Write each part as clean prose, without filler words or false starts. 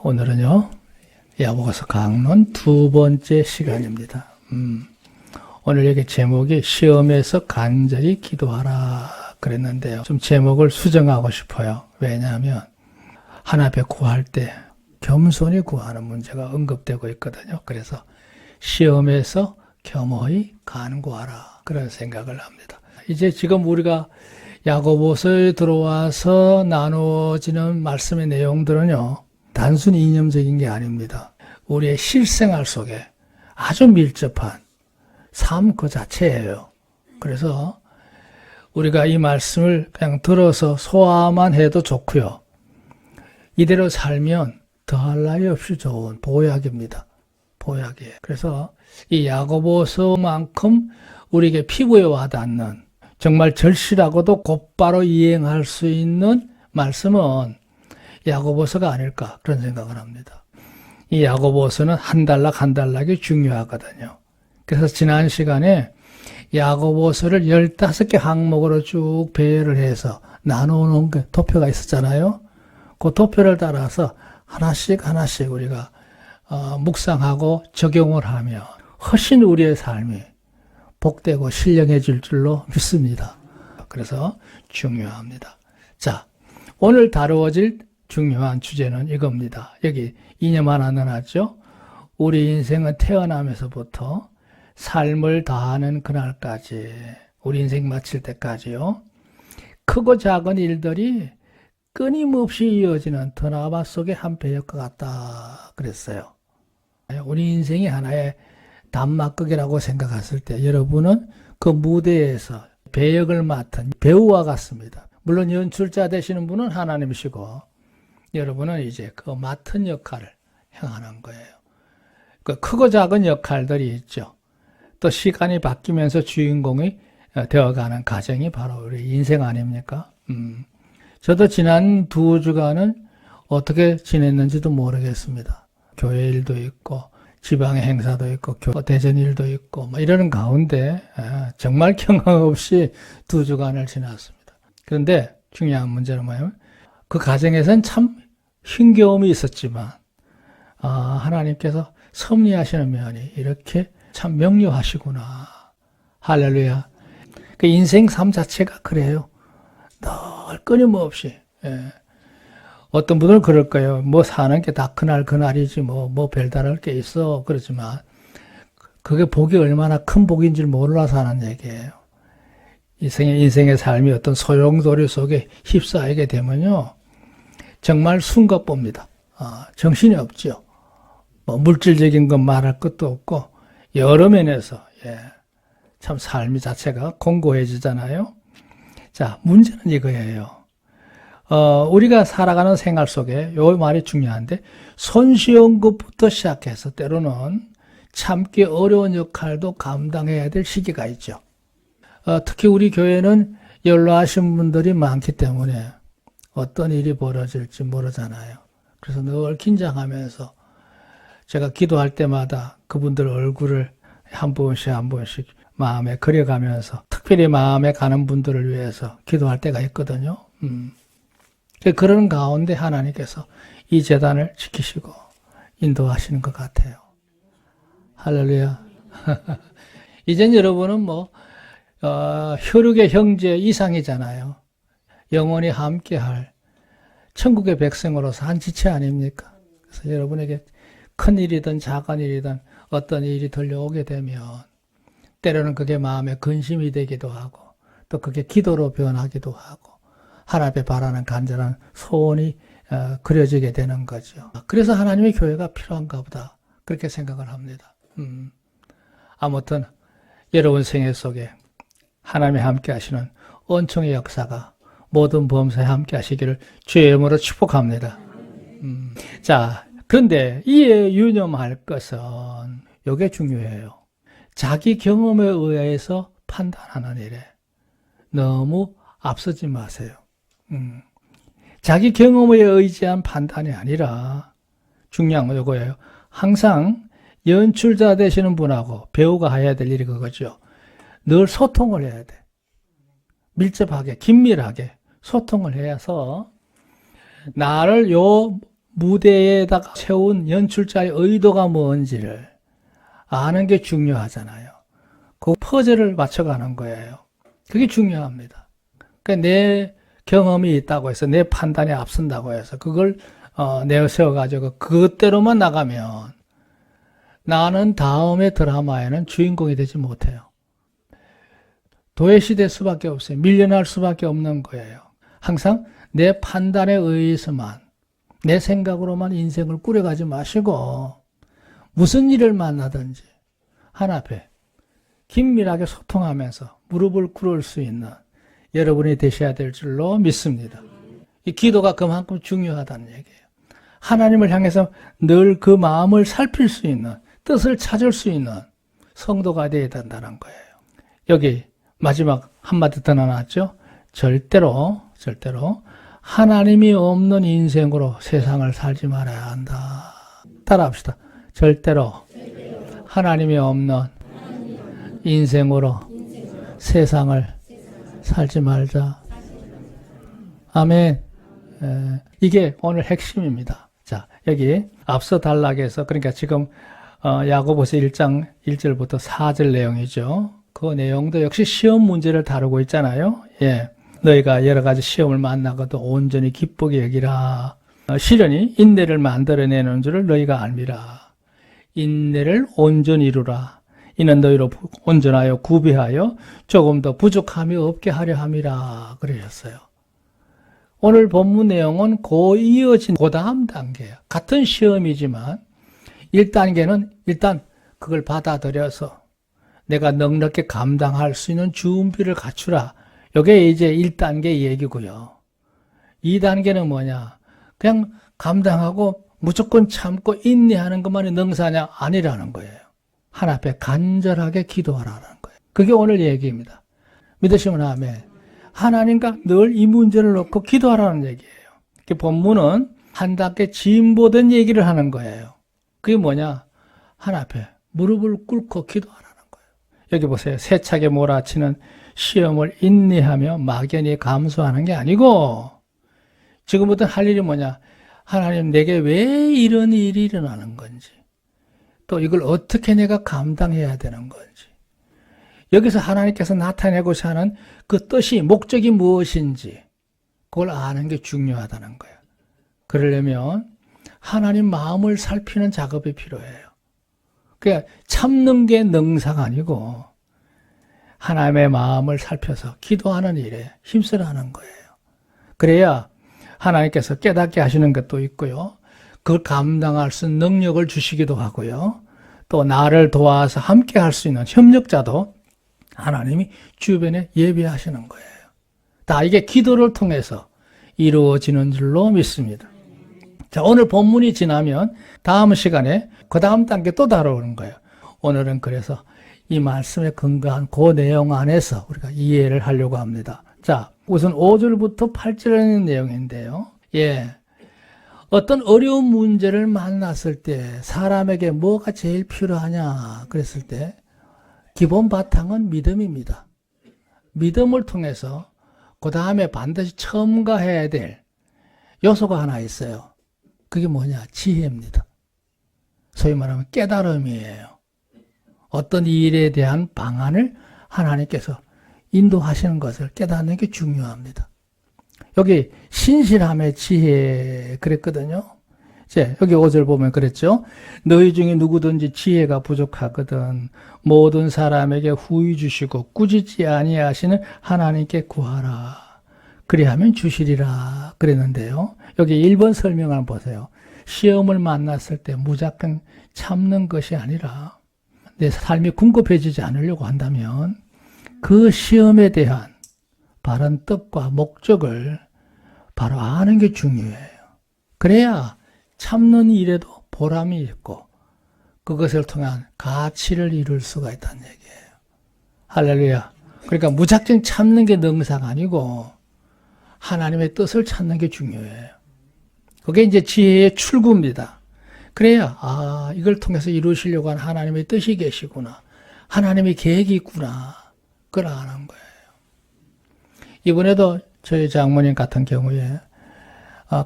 오늘은요, 야고보서 강론 두 번째 시간입니다. 오늘 여기 제목이 시험에서 간절히 기도하라 그랬는데요. 좀 제목을 수정하고 싶어요. 왜냐하면 하나 앞에 구할 때 겸손히 구하는 문제가 언급되고 있거든요. 그래서 시험에서 겸허히 간구하라 그런 생각을 합니다. 이제 지금 우리가 야고보서에 들어와서 나누어지는 말씀의 내용들은요, 단순히 이념적인 게 아닙니다. 우리의 실생활 속에 아주 밀접한 삶 그 자체예요. 그래서 우리가 이 말씀을 그냥 들어서 소화만 해도 좋고요. 이대로 살면 더할 나위 없이 좋은 보약입니다. 보약이에요. 그래서 이 야고보서만큼 우리에게 피부에 와닿는 정말 절실하고도 곧바로 이행할 수 있는 말씀은 야고보서가 아닐까 그런 생각을 합니다. 이 야고보서는 한 단락 한 단락이 중요하거든요. 그래서 지난 시간에 야고보서를 15개 항목으로 쭉 배열을 해서 나누는 도표가 있었잖아요. 그 도표를 따라서 하나씩 우리가 묵상하고 적용을 하면 훨씬 우리의 삶이 복되고 신령해질 줄로 믿습니다. 그래서 중요합니다. 자, 오늘 다루어질 중요한 주제는 이겁니다. 여기 이념 하나 넣어놨죠. 우리 인생은 태어나면서부터 삶을 다하는 그날까지, 우리 인생 마칠 때까지요, 크고 작은 일들이 끊임없이 이어지는 드라마 속의 한 배역과 같다 그랬어요. 우리 인생이 하나의 단막극이라고 생각했을 때 여러분은 그 무대에서 배역을 맡은 배우와 같습니다. 물론 연출자 되시는 분은 하나님이시고 여러분은 이제 그 맡은 역할을 행하는 거예요. 그 크고 작은 역할들이 있죠. 또 시간이 바뀌면서 주인공이 되어가는 과정이 바로 우리 인생 아닙니까? 저도 지난 2주간은 어떻게 지냈는지도 모르겠습니다. 교회 일도 있고 지방의 행사도 있고 대전 일도 있고 뭐 이러는 가운데 정말 경험 없이 2주간을 지났습니다. 그런데 중요한 문제는 뭐냐면 그 과정에선 참 힘겨움이 있었지만 하나님께서 섭리하시는 면이 이렇게 참 명료하시구나. 할렐루야. 그 인생 삶 자체가 그래요. 늘 끊임없이. 어떤 분들은 그럴 거예요. 뭐 사는 게 다 그날이지 뭐 별다를 게 있어. 그렇지만 그게 복이 얼마나 큰 복인 줄 몰라서 하는 얘기예요. 인생의 삶이 어떤 소용돌이 속에 휩싸이게 되면요, 정말 숨가쁩니다. 정신이 없죠. 뭐 물질적인 건 말할 것도 없고 여러 면에서 참 삶이 자체가 공고해지잖아요. 자, 문제는 이거예요. 우리가 살아가는 생활 속에 요 말이 중요한데, 손쉬운 것부터 시작해서 때로는 참기 어려운 역할도 감당해야 될 시기가 있죠. 특히 우리 교회는 연로하신 분들이 많기 때문에 어떤 일이 벌어질지 모르잖아요. 그래서 늘 긴장하면서 제가 기도할 때마다 그분들 얼굴을 한 번씩 마음에 그려가면서 특별히 마음에 가는 분들을 위해서 기도할 때가 있거든요. 그런 가운데 하나님께서 이 재단을 지키시고 인도하시는 것 같아요. 할렐루야. 이젠 여러분은 혈육의 형제 이상이잖아요. 영원히 함께할 천국의 백성으로서 한 지체 아닙니까? 그래서 여러분에게 큰 일이든 작은 일이든 어떤 일이 들려오게 되면 때로는 그게 마음에 근심이 되기도 하고 또 그게 기도로 변하기도 하고 하나님 앞에 바라는 간절한 소원이 그려지게 되는 거죠. 그래서 하나님의 교회가 필요한가 보다 그렇게 생각을 합니다. 아무튼 여러분 생애 속에 하나님이 함께 하시는 은총의 역사가 모든 범사에 함께 하시기를 주의 이름으로 축복합니다. 자, 그런데 이에 유념할 것은 이게 중요해요. 자기 경험에 의해서 판단하는 일에 너무 앞서지 마세요. 자기 경험에 의지한 판단이 아니라 중요한 건 이거예요. 항상 연출자 되시는 분하고 배우가 해야 될 일이 그거죠. 늘 소통을 해야 돼. 밀접하게, 긴밀하게 소통을 해서 나를 요 무대에다가 세운 연출자의 의도가 뭔지를 아는 게 중요하잖아요. 그 퍼즐을 맞춰가는 거예요. 그게 중요합니다. 그러니까 내 경험이 있다고 해서 내 판단에 앞선다고 해서 그걸 내세워가지고 그것대로만 나가면 나는 다음의 드라마에는 주인공이 되지 못해요. 도외시될 수밖에 없어요. 밀려날 수밖에 없는 거예요. 항상 내 판단에 의해서만, 내 생각으로만 인생을 꾸려가지 마시고 무슨 일을 만나든지 하나 앞에 긴밀하게 소통하면서 무릎을 꿇을 수 있는 여러분이 되셔야 될 줄로 믿습니다. 이 기도가 그만큼 중요하다는 얘기예요. 하나님을 향해서 늘 그 마음을 살필 수 있는, 뜻을 찾을 수 있는 성도가 되어야 된다는 거예요. 여기 마지막 한마디 더 나왔죠. 절대로 하나님이 없는 인생으로 세상을 살지 말아야 한다. 따라합시다. 절대로 하나님이 없는 인생으로 세상을 살지 말자. 아멘. 이게 오늘 핵심입니다. 자, 여기 앞서 단락에서, 그러니까 지금 야고보서 1장 1절부터 4절 내용이죠. 그 내용도 역시 시험 문제를 다루고 있잖아요. 예. 너희가 여러 가지 시험을 만나고도 온전히 기쁘게 여기라. 시련이 인내를 만들어내는 줄을 너희가 알미라. 인내를 온전히 이루라. 이는 너희로 온전하여 구비하여 조금 더 부족함이 없게 하려 함이라. 그러셨어요. 오늘 본문 내용은 이어진 그 다음 단계예요. 같은 시험이지만 1단계는 일단 그걸 받아들여서 내가 넉넉히 감당할 수 있는 준비를 갖추라. 이게 이제 1단계 얘기고요. 2단계는 뭐냐? 그냥 감당하고 무조건 참고 인내하는 것만이 능사냐? 아니라는 거예요. 하나 앞에 간절하게 기도하라는 거예요. 그게 오늘 얘기입니다. 믿으시면 아멘. 하나님과 늘 이 문제를 놓고 기도하라는 얘기예요. 그 본문은 한 단계 진보된 얘기를 하는 거예요. 그게 뭐냐? 하나 앞에 무릎을 꿇고 기도하라는 거예요. 여기 보세요. 세차게 몰아치는 시험을 인내하며 막연히 감수하는 게 아니고 지금부터 할 일이 뭐냐? 하나님, 내게 왜 이런 일이 일어나는 건지, 또 이걸 어떻게 내가 감당해야 되는 건지, 여기서 하나님께서 나타내고자 하는 그 뜻이, 목적이 무엇인지 그걸 아는 게 중요하다는 거예요. 그러려면 하나님 마음을 살피는 작업이 필요해요. 그러니까 참는 게 능사가 아니고 하나님의 마음을 살펴서 기도하는 일에 힘쓰라는 거예요. 그래야 하나님께서 깨닫게 하시는 것도 있고요. 그걸 감당할 수 있는 능력을 주시기도 하고요. 또 나를 도와서 함께 할 수 있는 협력자도 하나님이 주변에 예비하시는 거예요. 다 이게 기도를 통해서 이루어지는 줄로 믿습니다. 자, 오늘 본문이 지나면 다음 시간에 그 다음 단계 또 다루는 거예요. 오늘은 그래서 이 말씀에 근거한 그 내용 안에서 우리가 이해를 하려고 합니다. 자, 우선 5절부터 8절의 내용인데요. 예. 어떤 어려운 문제를 만났을 때 사람에게 뭐가 제일 필요하냐 그랬을 때 기본 바탕은 믿음입니다. 믿음을 통해서 그 다음에 반드시 첨가해야 될 요소가 하나 있어요. 그게 뭐냐? 지혜입니다. 소위 말하면 깨달음이에요. 어떤 일에 대한 방안을 하나님께서 인도하시는 것을 깨닫는 게 중요합니다. 여기 신실함의 지혜 그랬거든요. 이제 여기 5절 보면 그랬죠. 너희 중에 누구든지 지혜가 부족하거든 모든 사람에게 후히 주시고 꾸짖지 아니하시는 하나님께 구하라. 그리하면 주시리라 그랬는데요. 여기 1번 설명을 보세요. 시험을 만났을 때 무작정 참는 것이 아니라 내 삶이 궁핍해지지 않으려고 한다면 그 시험에 대한 바른 뜻과 목적을 바로 아는 게 중요해요. 그래야 참는 일에도 보람이 있고 그것을 통한 가치를 이룰 수가 있다는 얘기예요. 할렐루야. 그러니까 무작정 참는 게 능사가 아니고 하나님의 뜻을 찾는 게 중요해요. 그게 이제 지혜의 출구입니다. 그래야 이걸 통해서 이루시려고 하는 하나님의 뜻이 계시구나. 하나님의 계획이 있구나. 그걸 아는 거예요. 이번에도 저희 장모님 같은 경우에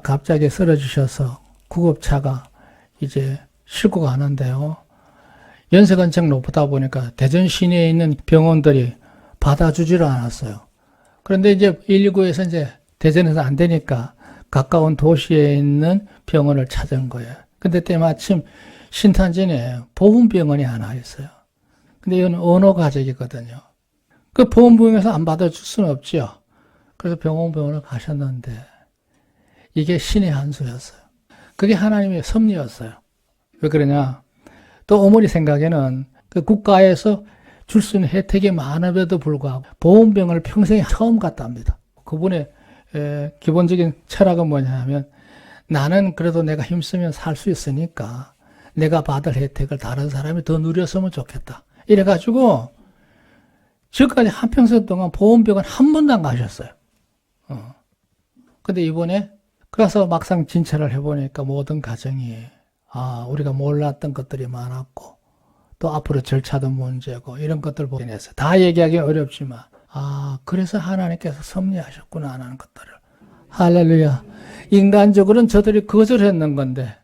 갑자기 쓰러지셔서 구급차가 이제 싣고 가는데요. 연세가 엄청 높다 보니까 대전 시내에 있는 병원들이 받아주지를 않았어요. 그런데 이제 119에서 이제 대전에서 안 되니까 가까운 도시에 있는 병원을 찾은 거예요. 근데 때마침 신탄진에 보훈병원이 하나 있어요. 근데 이건 언어가족이거든요. 그 보훈병원에서 안 받아줄 수는 없죠. 그래서 병원을 가셨는데 이게 신의 한 수였어요. 그게 하나님의 섭리였어요. 왜 그러냐? 또 어머니 생각에는 그 국가에서 줄 수 있는 혜택이 많음에도 불구하고 보훈병원을 평생에 처음 갔답니다. 그분의 기본적인 철학은 뭐냐면 나는 그래도 내가 힘쓰면 살 수 있으니까 내가 받을 혜택을 다른 사람이 더 누렸으면 좋겠다. 이래가지고 지금까지 한평생 동안 보훈병원 한 번도 안 가셨어요. 근데 이번에 그래서 막상 진찰을 해보니까 모든 가정이 우리가 몰랐던 것들이 많았고 또 앞으로 절차도 문제고 이런 것들 보게 했어요. 다 얘기하기 어렵지만 그래서 하나님께서 섭리하셨구나 하는 것들을. 할렐루야. 인간적으로는 저들이 거절했는 건데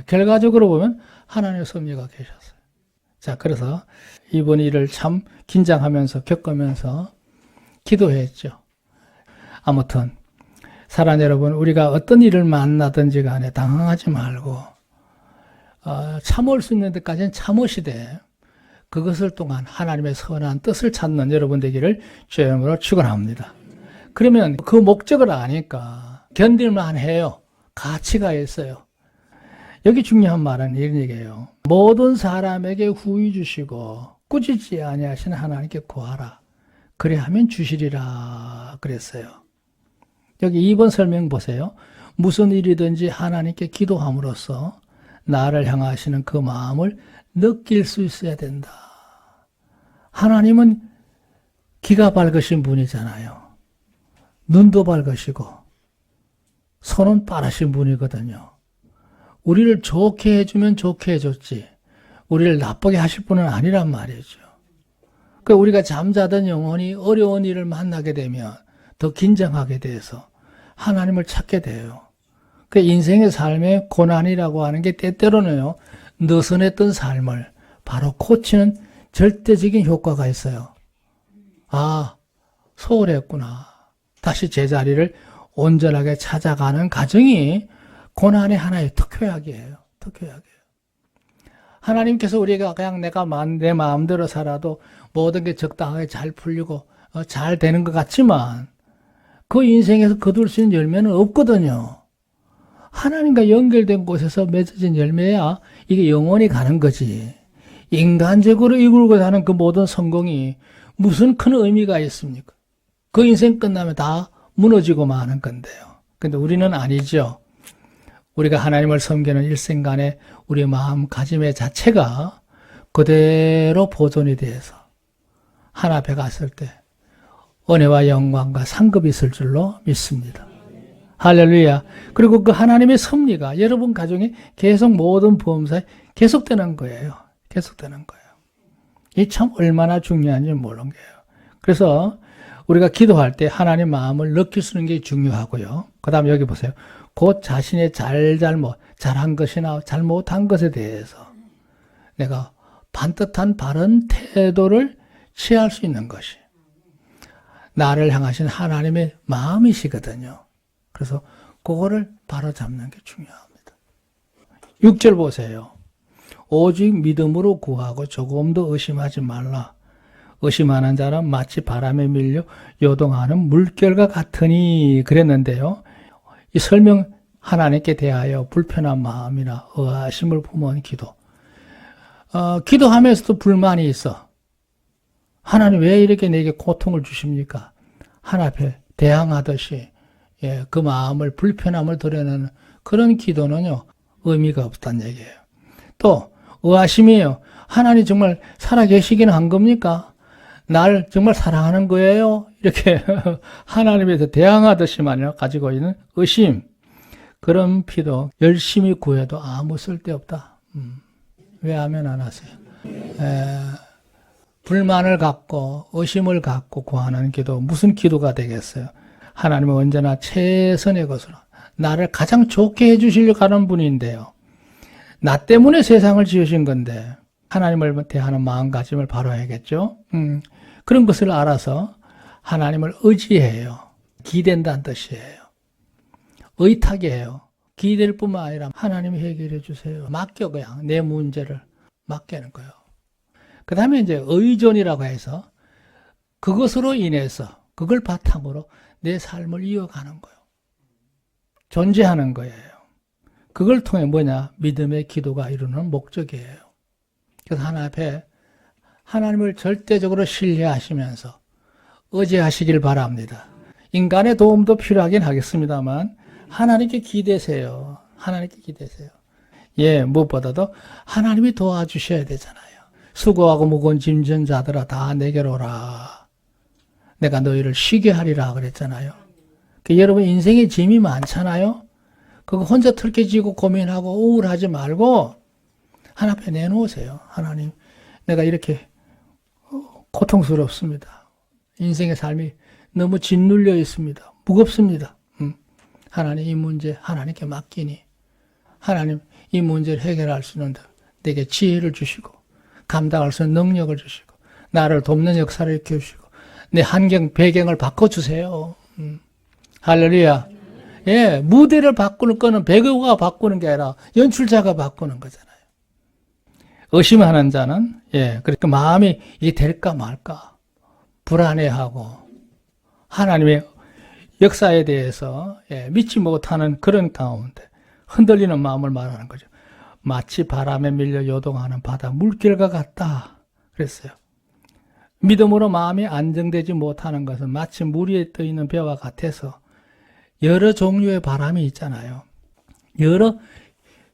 결과적으로 보면 하나님의 섭리가 계셨어요. 자, 그래서 이번 일을 참 긴장하면서 겪으면서 기도했죠. 아무튼 사랑 여러분, 우리가 어떤 일을 만나든지 간에 당황하지 말고 참을 수 있는 데까지는 참으시되 그것을 통한 하나님의 선한 뜻을 찾는 여러분 되기를 주의 이름으로 축원합니다. 그러면 그 목적을 아니까 견딜만 해요. 가치가 있어요. 여기 중요한 말은 이런 얘기예요. 모든 사람에게 후히 주시고 꾸짖지 아니하시는 하나님께 구하라. 그래하면 주시리라 그랬어요. 여기 2번 설명 보세요. 무슨 일이든지 하나님께 기도함으로써 나를 향하시는 그 마음을 느낄 수 있어야 된다. 하나님은 기가 밝으신 분이잖아요. 눈도 밝으시고 손은 빠르신 분이거든요. 우리를 좋게 해주면 좋게 해줬지 우리를 나쁘게 하실 분은 아니란 말이죠. 그러니까 우리가 잠자던 영혼이 어려운 일을 만나게 되면 더 긴장하게 돼서 하나님을 찾게 돼요. 그 인생의 삶의 고난이라고 하는 게 때때로는요, 느슨했던 삶을 바로 고치는 절대적인 효과가 있어요. 소홀했구나. 다시 제자리를 온전하게 찾아가는 과정이 고난의 하나의 특효약이에요. 특효약이에요. 하나님께서 우리가 그냥 내 마음대로 살아도 모든 게 적당하게 잘 풀리고 잘 되는 것 같지만 그 인생에서 거둘 수 있는 열매는 없거든요. 하나님과 연결된 곳에서 맺어진 열매야 이게 영원히 가는 거지. 인간적으로 이끌고자 하는 그 모든 성공이 무슨 큰 의미가 있습니까? 그 인생 끝나면 다 무너지고 마는 건데요. 근데 우리는 아니죠. 우리가 하나님을 섬기는 일생간에 우리 마음가짐의 자체가 그대로 보존이 돼서 하나 앞에 갔을 때 은혜와 영광과 상급이 있을 줄로 믿습니다. 할렐루야. 그리고 그 하나님의 섭리가 여러분 가정에 계속 모든 보험사에 계속되는 거예요. 계속되는 거예요. 이 참 얼마나 중요한지 모르는 거예요. 그래서 우리가 기도할 때 하나님 마음을 느낄 수 있는 게 중요하고요. 그 다음에 여기 보세요. 곧 자신의 잘한 것이나 잘못한 것에 대해서 내가 반듯한 바른 태도를 취할 수 있는 것이 나를 향하신 하나님의 마음이시거든요. 그래서 그거를 바로잡는 게 중요합니다. 6절 보세요. 오직 믿음으로 구하고 조금도 의심하지 말라. 의심하는 자는 마치 바람에 밀려 요동하는 물결과 같으니 그랬는데요. 이 설명 하나님께 대하여 불편한 마음이나 의아심을 품은 기도. 기도하면서도 불만이 있어. 하나님 왜 이렇게 내게 고통을 주십니까? 하나님 앞에 대항하듯이 그 마음을 불편함을 드러내는 그런 기도는요. 의미가 없다는 얘기예요. 또 의아심이에요. 하나님 정말 살아계시기는 한 겁니까? 날 정말 사랑하는 거예요? 이렇게 하나님에서 대항하듯이만 가지고 있는 의심. 그런 피도 열심히 구해도 아무 쓸데없다. 왜 아멘 안 하세요? 불만을 갖고 의심을 갖고 구하는 기도 무슨 기도가 되겠어요? 하나님은 언제나 최선의 것으로 나를 가장 좋게 해주시려고 하는 분인데요. 나 때문에 세상을 지으신 건데 하나님을 대하는 마음가짐을 바로 해야겠죠. 그런 것을 알아서 하나님을 의지해요. 기댄다는 뜻이에요. 의탁이에요. 기댈 뿐만 아니라 하나님이 해결해 주세요. 맡겨 그냥 내 문제를 맡기는 거예요. 그 다음에 이제 의존이라고 해서 그것으로 인해서 그걸 바탕으로 내 삶을 이어가는 거예요. 존재하는 거예요. 그걸 통해 뭐냐? 믿음의 기도가 이루는 목적이에요. 그래서 하나님 앞에 하나님을 절대적으로 신뢰하시면서 의지하시길 바랍니다. 인간의 도움도 필요하긴 하겠습니다만 하나님께 기대세요. 하나님께 기대세요. 예, 무엇보다도 하나님이 도와주셔야 되잖아요. 수고하고 무거운 짐진 자들아 다 내게로 오라. 내가 너희를 쉬게 하리라 그랬잖아요. 여러분 인생에 짐이 많잖아요. 그거 혼자 털깨지고 고민하고 우울하지 말고 하나님 앞에 내놓으세요. 하나님, 내가 이렇게 고통스럽습니다. 인생의 삶이 너무 짓눌려 있습니다. 무겁습니다. 하나님 이 문제 하나님께 맡기니 하나님 이 문제를 해결할 수 있는 내게 지혜를 주시고 감당할 수 있는 능력을 주시고 나를 돕는 역사를 일으켜 주시고 내 환경 배경을 바꿔주세요. 할렐루야. 예, 무대를 바꾸는 거는 배우가 바꾸는 게 아니라 연출자가 바꾸는 거잖아요. 의심하는 자는 그러니까 마음이 이게 될까 말까 불안해하고 하나님의 역사에 대해서 믿지 못하는 그런 가운데 흔들리는 마음을 말하는 거죠. 마치 바람에 밀려 요동하는 바다 물결과 같다 그랬어요. 믿음으로 마음이 안정되지 못하는 것은 마치 물 위에 떠 있는 배와 같아서 여러 종류의 바람이 있잖아요. 여러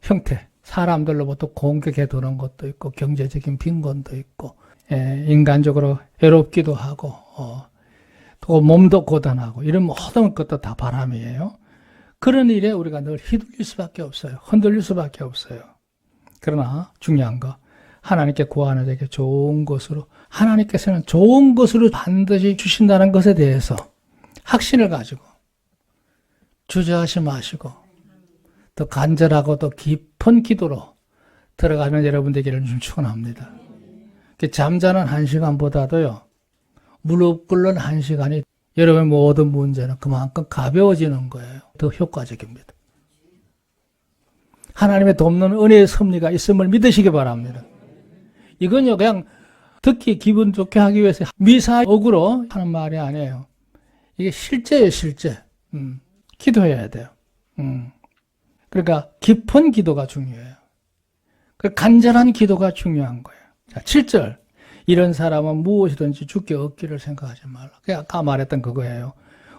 형태, 사람들로부터 공격해 도는 것도 있고 경제적인 빈곤도 있고 인간적으로 외롭기도 하고 또 몸도 고단하고 이런 모든 것도 다 바람이에요. 그런 일에 우리가 늘 휘둘릴 수밖에 없어요. 흔들릴 수밖에 없어요. 그러나 중요한 거 하나님께 구하는 자에게 좋은 것으로 하나님께서는 좋은 것으로 반드시 주신다는 것에 대해서 확신을 가지고 주저하지 마시고 더 간절하고 더 깊은 기도로 들어가면 여러분 되기를 좀 축원합니다. 잠자는 1시간보다도요. 무릎 꿇는 1시간이 여러분의 모든 문제는 그만큼 가벼워지는 거예요. 더 효과적입니다. 하나님의 돕는 은혜의 섭리가 있음을 믿으시기 바랍니다. 이건요 그냥 듣기 기분 좋게 하기 위해서 미사역으로 하는 말이 아니에요. 이게 실제예요, 실제. 기도해야 돼요. 그러니까 깊은 기도가 중요해요. 간절한 기도가 중요한 거예요. 자, 7절. 이런 사람은 무엇이든지 주께 얻기를 생각하지 말라. 그게 아까 말했던 그거예요.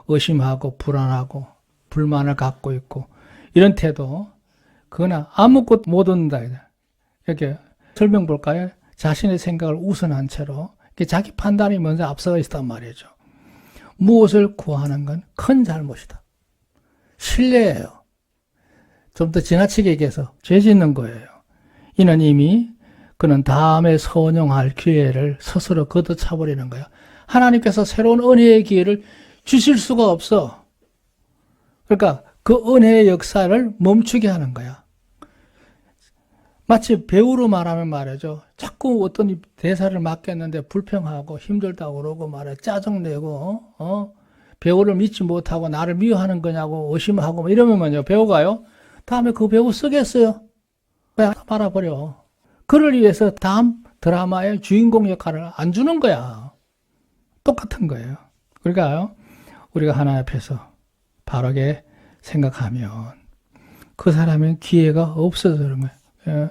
의심하고 불안하고 불만을 갖고 있고 이런 태도 그거나 아무것도 못 얻는다. 이렇게 설명 볼까요? 자신의 생각을 우선한 채로 자기 판단이 먼저 앞서가 있단 말이죠. 무엇을 구하는 건 큰 잘못이다. 신뢰예요. 좀 더 지나치게 얘기해서 죄 짓는 거예요. 이는 이미 그는 다음에 선용할 기회를 스스로 걷어차버리는 거야. 하나님께서 새로운 은혜의 기회를 주실 수가 없어. 그러니까 그 은혜의 역사를 멈추게 하는 거야. 마치 배우로 말하면 말이죠. 자꾸 어떤 대사를 맡겼는데 불평하고 힘들다고 그러고 말해 짜증내고 배우를 믿지 못하고 나를 미워하는 거냐고 의심하고 이러면요 배우가요 다음에 그 배우 쓰겠어요? 왜 말아버려? 그를 위해서 다음 드라마의 주인공 역할을 안 주는 거야. 똑같은 거예요. 그러니까요 우리가 하나님 앞에서 바르게 생각하면 그 사람의 기회가 없어지는 거예요.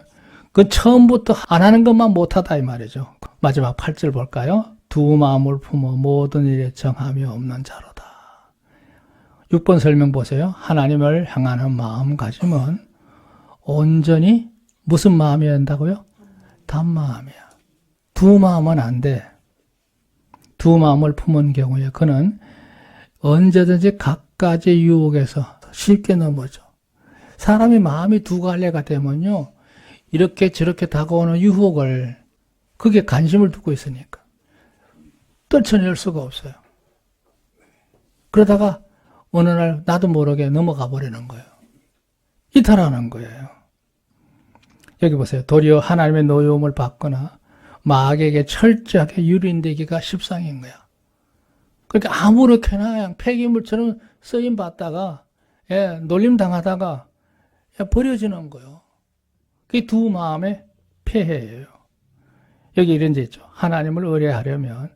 그 처음부터 안 하는 것만 못하다 이 말이죠. 마지막 8절 볼까요? 두 마음을 품어 모든 일에 정함이 없는 자로다. 6번 설명 보세요. 하나님을 향하는 마음가짐은 온전히 무슨 마음이어야 한다고요? 단마음이야. 두 마음은 안 돼. 두 마음을 품은 경우에 그는 언제든지 각가지 유혹에서 쉽게 넘어져. 사람이 마음이 두 갈래가 되면요. 이렇게 저렇게 다가오는 유혹을 그게 관심을 두고 있으니까 떨쳐낼 수가 없어요. 그러다가 어느 날 나도 모르게 넘어가 버리는 거예요. 이탈하는 거예요. 여기 보세요. 도리어 하나님의 노여움을 받거나 마귀에게 철저하게 유린되기가 십상인 거야. 그러니까 아무렇게나 그냥 폐기물처럼 쓰임 받다가 놀림 당하다가 버려지는 거예요. 그게 두 마음의 폐해예요. 여기 이런 데 있죠. 하나님을 의뢰하려면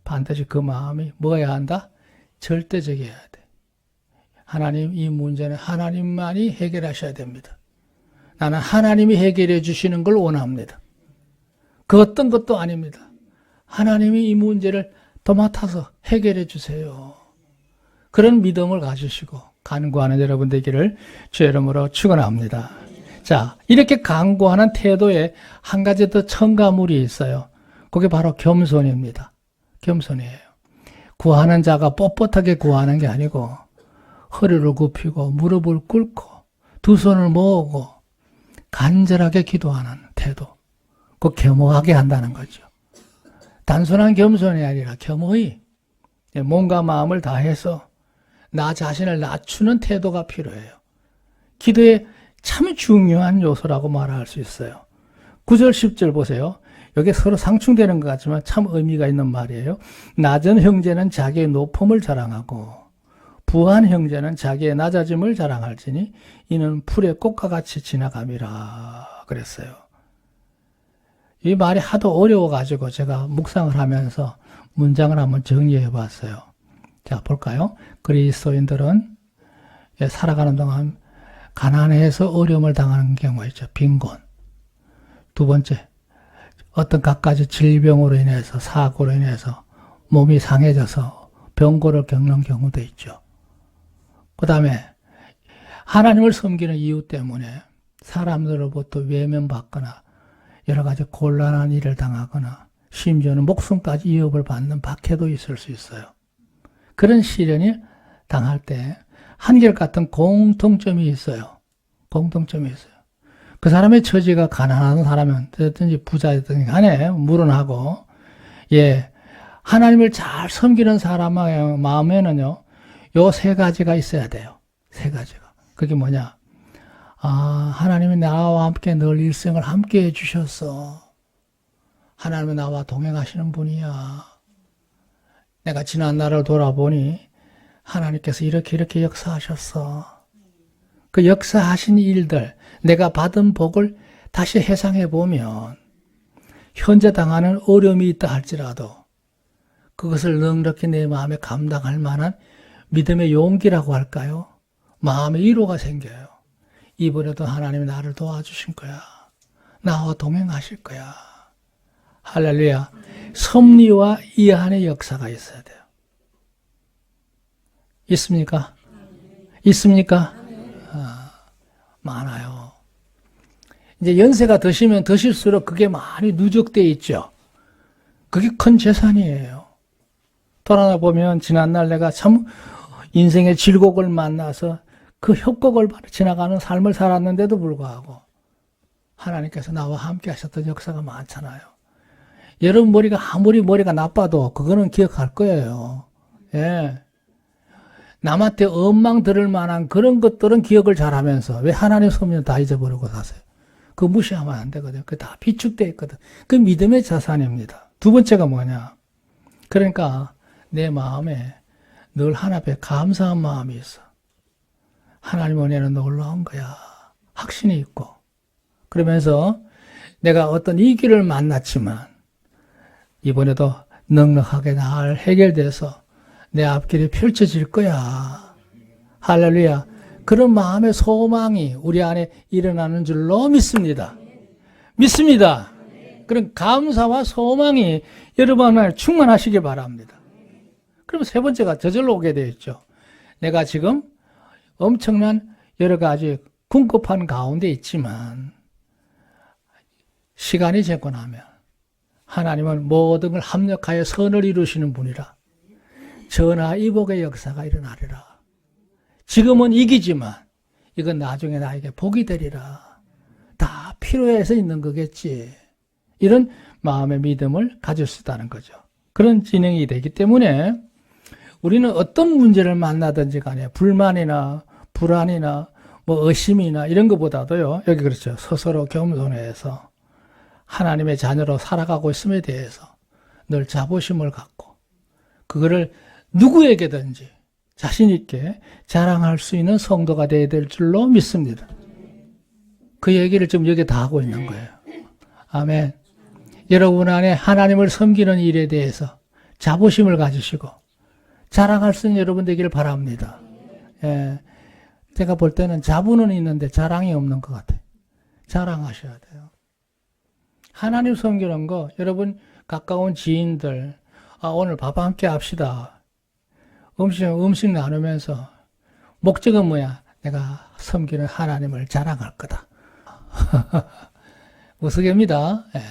반드시 그 마음이 뭐여야 한다? 절대적이어야 돼. 하나님, 이 문제는 하나님만이 해결하셔야 됩니다. 나는 하나님이 해결해 주시는 걸 원합니다. 그 어떤 것도 아닙니다. 하나님이 이 문제를 도맡아서 해결해 주세요. 그런 믿음을 가지시고 간구하는 여러분 되기를 주의 이름으로 축원합니다. 자, 이렇게 간구하는 태도에 한 가지 더 첨가물이 있어요. 그게 바로 겸손입니다. 겸손이에요. 구하는 자가 뻣뻣하게 구하는 게 아니고 허리를 굽히고 무릎을 꿇고 두 손을 모으고 간절하게 기도하는 태도. 그 겸허하게 한다는 거죠. 단순한 겸손이 아니라 겸허히 몸과 마음을 다해서 나 자신을 낮추는 태도가 필요해요. 기도의 참 중요한 요소라고 말할 수 있어요. 9절 10절 보세요. 여기 서로 상충되는 것 같지만 참 의미가 있는 말이에요. 낮은 형제는 자기의 높음을 자랑하고 부한 형제는 자기의 낮아짐을 자랑할지니 이는 풀의 꽃과 같이 지나감이라 그랬어요. 이 말이 하도 어려워가지고 제가 묵상을 하면서 문장을 한번 정리해 봤어요. 자, 볼까요? 그리스도인들은 살아가는 동안 가난해서 어려움을 당하는 경우가 있죠. 빈곤. 두 번째, 어떤 갖가지 질병으로 인해서 사고로 인해서 몸이 상해져서 병고를 겪는 경우도 있죠. 그 다음에 하나님을 섬기는 이유 때문에 사람들로부터 외면받거나 여러 가지 곤란한 일을 당하거나 심지어는 목숨까지 위협을 받는 박해도 있을 수 있어요. 그런 시련이 당할 때 한결같은 공통점이 있어요. 공통점이 있어요. 그 사람의 처지가 가난한 사람은 어든지 부자든지 간에 물론하고 하나님을 잘 섬기는 사람의 마음에는요 요 세 가지가 있어야 돼요. 세 가지가. 그게 뭐냐? 하나님이 나와 함께 늘 일생을 함께 해주셨어. 하나님은 나와 동행하시는 분이야. 내가 지난 날을 돌아보니 하나님께서 이렇게 역사하셨어. 그 역사하신 일들, 내가 받은 복을 다시 회상해 보면 현재 당하는 어려움이 있다 할지라도 그것을 넉넉히 내 마음에 감당할 만한 믿음의 용기라고 할까요? 마음의 위로가 생겨요. 이번에도 하나님이 나를 도와주실 거야. 나와 동행하실 거야. 할렐루야. 섭리와 이해의 역사가 있어야 돼요. 있습니까? 있습니까? 많아요. 이제 연세가 드시면 드실수록 그게 많이 누적되어 있죠. 그게 큰 재산이에요. 돌아보면 지난날 내가 참 인생의 질곡을 만나서 그 협곡을 지나가는 삶을 살았는데도 불구하고 하나님께서 나와 함께 하셨던 역사가 많잖아요. 여러분 머리가 나빠도 그거는 기억할 거예요. 남한테 엉망 들을 만한 그런 것들은 기억을 잘하면서 왜 하나님 섭리는 다 잊어버리고 사세요? 그거 무시하면 안 되거든요. 그게 다 비축되어 있거든. 그 믿음의 자산입니다. 두 번째가 뭐냐? 그러니까 내 마음에 늘 하나 앞에 감사한 마음이 있어. 하나님 은혜는 놀라운 거야. 확신이 있고. 그러면서 내가 어떤 위기를 만났지만 이번에도 넉넉하게 잘 해결돼서 내 앞길이 펼쳐질 거야. 할렐루야. 그런 마음의 소망이 우리 안에 일어나는 줄로 믿습니다. 믿습니다. 그런 감사와 소망이 여러분 안에 충만하시길 바랍니다. 그럼 세 번째가 저절로 오게 되어 있죠. 내가 지금 엄청난 여러 가지 궁핍한 가운데 있지만 시간이 지나고 나면 하나님은 모든 걸 합력하여 선을 이루시는 분이라 전하 이복의 역사가 일어나리라. 지금은 이기지만 이건 나중에 나에게 복이 되리라. 다 필요해서 있는 거겠지. 이런 마음의 믿음을 가질 수 있다는 거죠. 그런 진행이 되기 때문에 우리는 어떤 문제를 만나든지 간에 불만이나 불안이나 뭐 의심이나 이런 것보다도요, 여기 그렇죠. 스스로 겸손해서 하나님의 자녀로 살아가고 있음에 대해서 늘 자부심을 갖고 그거를 누구에게든지 자신 있게 자랑할 수 있는 성도가 되어야 될 줄로 믿습니다. 그 얘기를 지금 여기 다 하고 있는 거예요. 아멘. 여러분 안에 하나님을 섬기는 일에 대해서 자부심을 가지시고 자랑할 수 있는 여러분 되기를 바랍니다. 예. 제가 볼 때는 자부는 있는데 자랑이 없는 것 같아요. 자랑하셔야 돼요. 하나님 섬기는 거, 여러분 가까운 지인들, 오늘 밥 함께 합시다. 음식 나누면서 목적은 뭐야? 내가 섬기는 하나님을 자랑할 거다. 우스개입니다. 예.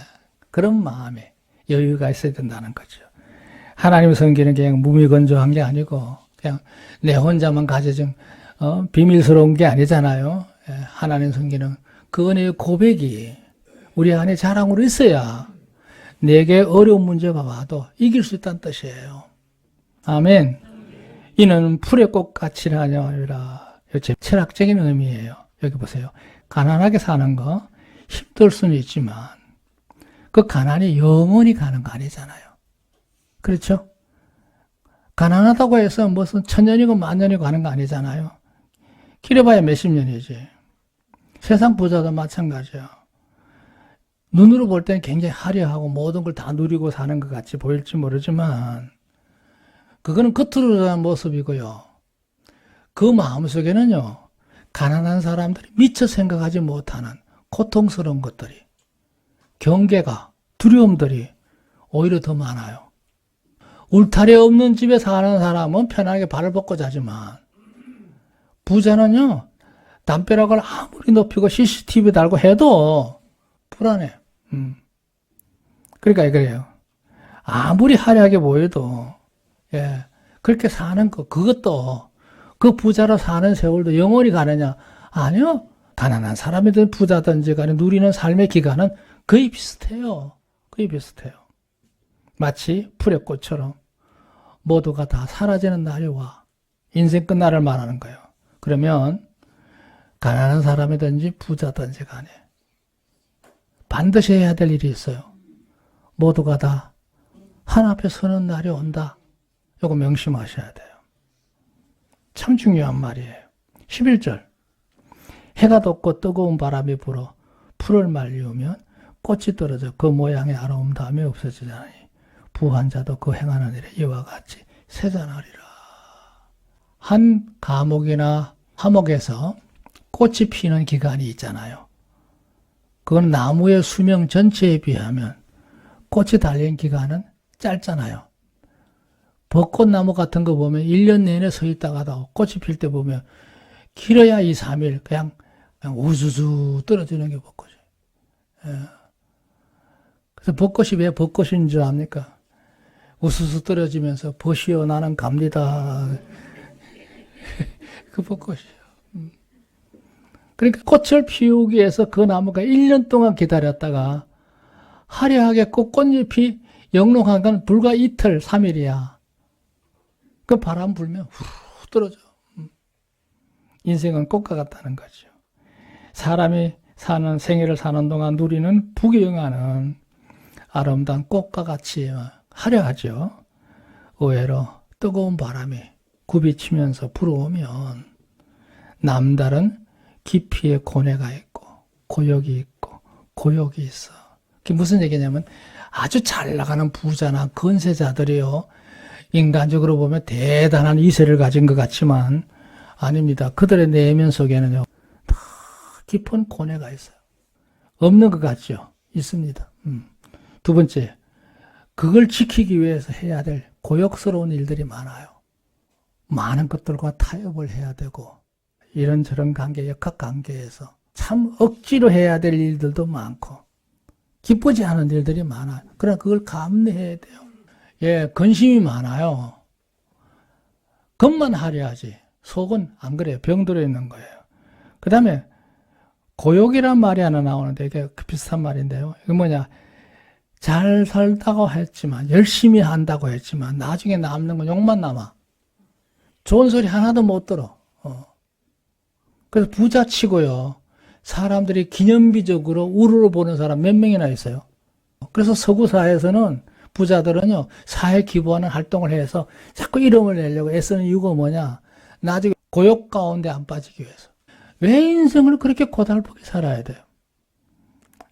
그런 마음에 여유가 있어야 된다는 거죠. 하나님 섬기는 게 그냥 무미건조한 게 아니고 그냥 내 혼자만 가져진 비밀스러운 게 아니잖아요. 예. 하나님 섬기는 그 은혜의 고백이 우리 안에 자랑으로 있어야 내게 어려운 문제가 와도 이길 수 있다는 뜻이에요. 아멘. 이는 풀의 꽃같이 하냐니라. 철학적인 의미예요. 여기 보세요. 가난하게 사는 거 힘들 수는 있지만 그 가난이 영원히 가는 거 아니잖아요. 그렇죠? 가난하다고 해서 무슨 천년이고 만년이고 가는 거 아니잖아요. 길어봐야 몇십 년이지. 세상 부자도 마찬가지야. 눈으로 볼 때는 굉장히 화려하고 모든 걸 다 누리고 사는 것 같이 보일지 모르지만 그거는 겉으로 드러난 모습이고요. 그 마음속에는요. 가난한 사람들이 미처 생각하지 못하는 고통스러운 것들이 경계가 두려움들이 오히려 더 많아요. 울타리 없는 집에 사는 사람은 편하게 발을 뻗고 자지만 부자는요. 담벼락을 아무리 높이고 CCTV 달고 해도 불안해. 그러니까 그래요. 아무리 화려하게 보여도 예, 그렇게 사는 거 그것도 그 부자로 사는 세월도 영원히 가느냐? 아니요. 가난한 사람이든 부자든지 간에 누리는 삶의 기간은 거의 비슷해요. 거의 비슷해요. 마치 풀의 꽃처럼 모두가 다 사라지는 날이 와. 인생 끝날을 말하는 거예요. 그러면 가난한 사람이든지 부자든지 간에 반드시 해야 될 일이 있어요. 모두가 다 하나 앞에 서는 날이 온다. 이거 명심하셔야 돼요. 참 중요한 말이에요. 11절. 해가 돋고 뜨거운 바람이 불어 풀을 말리우면 꽃이 떨어져 그 모양의 아름다움이 없어지자니 부한 자도 그 행하는 일에 이와 같이 세잔하리라. 한 과목이나 화목에서 꽃이 피는 기간이 있잖아요. 그건 나무의 수명 전체에 비하면 꽃이 달린 기간은 짧잖아요. 벚꽃나무 같은 거 보면 1년 내내 서 있다가도 꽃이 필 때 보면 길어야 2, 3일 그냥 우수수 떨어지는 게 벚꽃이에요. 예. 그래서 벚꽃이 왜 벚꽃인 줄 압니까? 우수수 떨어지면서 보시오 나는 갑니다. 그 벚꽃이에요. 그러니까 꽃을 피우기 위해서 그 나무가 1년 동안 기다렸다가 화려하게 꽃잎이 영롱한 건 불과 이틀, 3일이야. 그 바람 불면 후 떨어져. 인생은 꽃과 같다는 거죠. 사람이 사는 생애를 사는 동안 누리는 부귀영화는 아름다운 꽃과 같이 화려하죠. 의외로 뜨거운 바람이 굽이치면서 불어오면 남다른 깊이의 고뇌가 있고 고역이 있고 고역이 있어. 그게 무슨 얘기냐면 아주 잘 나가는 부자나 건세자들이요. 인간적으로 보면 대단한 이세를 가진 것 같지만 아닙니다. 그들의 내면 속에는요. 다 깊은 고뇌가 있어요. 없는 것 같죠? 있습니다. 두 번째, 그걸 지키기 위해서 해야 될 고역스러운 일들이 많아요. 많은 것들과 타협을 해야 되고 이런저런 관계, 역학관계에서 참 억지로 해야 될 일들도 많고 기쁘지 않은 일들이 많아요. 그러나 그걸 감내해야 돼요. 예, 근심이 많아요. 겉만 화려하지 속은 안 그래요. 병들어 있는 거예요. 그 다음에 고욕이란 말이 하나 나오는데 이게 비슷한 말인데요. 이게 뭐냐, 잘 살다고 했지만 열심히 한다고 했지만 나중에 남는 건 욕만 남아. 좋은 소리 하나도 못 들어. 그래서 부자치고요. 사람들이 기념비적으로 우르르 보는 사람 몇 명이나 있어요. 그래서 서구 사회에서는 부자들은요, 사회 기부하는 활동을 해서 자꾸 이름을 내려고 애쓰는 이유가 뭐냐? 나중에 고욕 가운데 안 빠지기 위해서. 왜 인생을 그렇게 고달프게 살아야 돼요?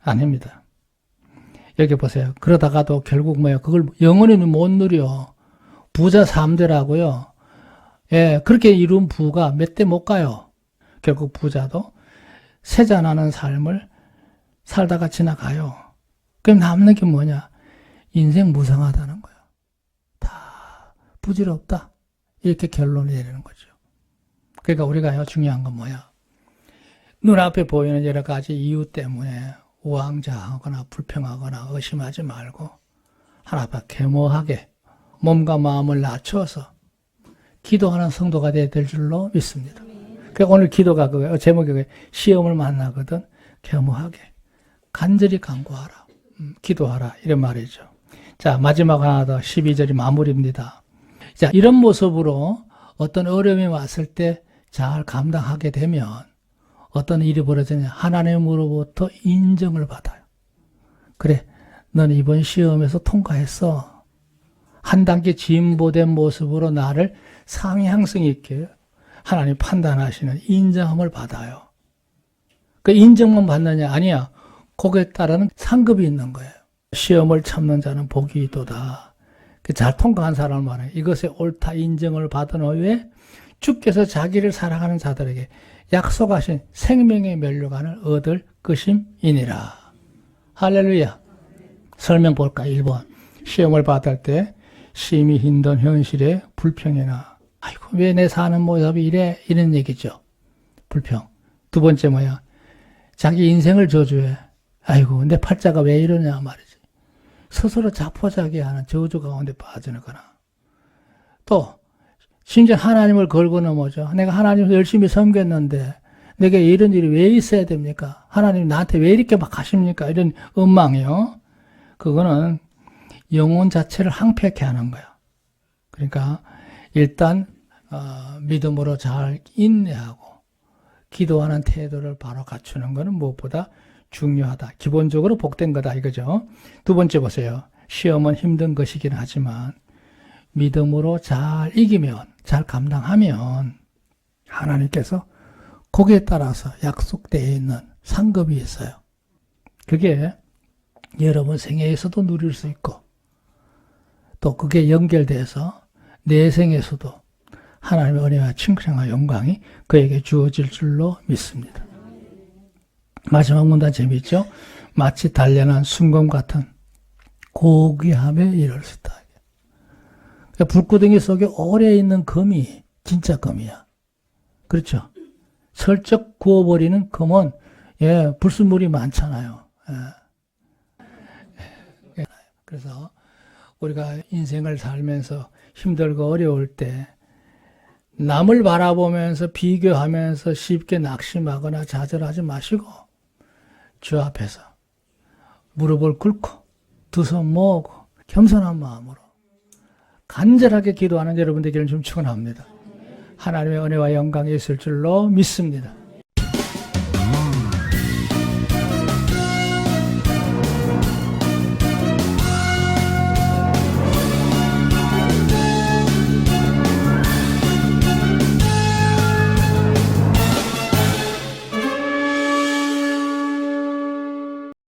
아닙니다. 여기 보세요. 그러다가도 결국 뭐예요? 그걸 영원히는 못 누려. 부자 3대라고요. 예, 그렇게 이룬 부가 몇 대 못 가요. 결국 부자도 세잔하는 삶을 살다가 지나가요. 그럼 남는 게 뭐냐? 인생 무상하다는 거예요. 다 부질없다. 이렇게 결론을 내리는 거죠. 그러니까 우리가 중요한 건 뭐야? 눈앞에 보이는 여러 가지 이유 때문에 우왕좌하거나 불평하거나 의심하지 말고 하나님 겸허하게 몸과 마음을 낮춰서 기도하는 성도가 될 줄로 믿습니다. 그러니까 오늘 기도가 그거예요. 제목이 시험을 만나거든 겸허하게 간절히 간구하라. 기도하라. 이런 말이죠. 자, 마지막 하나 더 12절이 마무리입니다. 자, 이런 모습으로 어떤 어려움이 왔을 때 잘 감당하게 되면 어떤 일이 벌어지냐? 하나님으로부터 인정을 받아요. 그래, 넌 이번 시험에서 통과했어. 한 단계 진보된 모습으로 나를 상향성 있게 하나님 판단하시는 인정함을 받아요. 그 인정만 받느냐? 아니야. 거기에 따르는 상급이 있는 거예요. 시험을 참는 자는 복이 있도다. 잘 통과한 사람을 말해요. 이것에 옳다 인정을 받은 후에 주께서 자기를 사랑하는 자들에게 약속하신 생명의 면류관을 얻을 것임이니라. 할렐루야. 설명 볼까? 1번. 시험을 받을 때 심히 힘든 현실의 불평이나 아이고 왜 내 사는 모습이 이래? 이런 얘기죠. 불평. 두 번째 뭐야? 자기 인생을 저주해. 아이고 내 팔자가 왜 이러냐 말이지. 스스로 자포자기하는 저주 가운데 빠져나거나 또 심지어 하나님을 걸고 넘어져. 내가 하나님을 열심히 섬겼는데 내게 이런 일이 왜 있어야 됩니까? 하나님 나한테 왜 이렇게 막 하십니까? 이런 원망이요. 그거는 영혼 자체를 항폐케 하는 거야. 그러니까 일단 믿음으로 잘 인내하고 기도하는 태도를 바로 갖추는 것은 무엇보다 중요하다. 기본적으로 복된 거다 이거죠. 두 번째 보세요. 시험은 힘든 것이긴 하지만 믿음으로 잘 이기면, 잘 감당하면 하나님께서 거기에 따라서 약속되어 있는 상급이 있어요. 그게 여러분 생애에서도 누릴 수 있고 또 그게 연결돼서 내 생에서도 하나님의 은혜와 칭찬과 영광이 그에게 주어질 줄로 믿습니다. 마지막 문단 재미있죠? 마치 단련한 순금 같은 고귀함에 이를 수 있다. 그러니까 불구덩이 속에 오래 있는 금이 진짜 금이야. 그렇죠? 슬쩍 구워버리는 금은 불순물이 많잖아요. 그래서 우리가 인생을 살면서 힘들고 어려울 때 남을 바라보면서 비교하면서 쉽게 낙심하거나 좌절하지 마시고 주 앞에서 무릎을 꿇고 두 손 모으고 겸손한 마음으로 간절하게 기도하는 여러분 되기를 좀 축원합니다. 하나님의 은혜와 영광이 있을 줄로 믿습니다.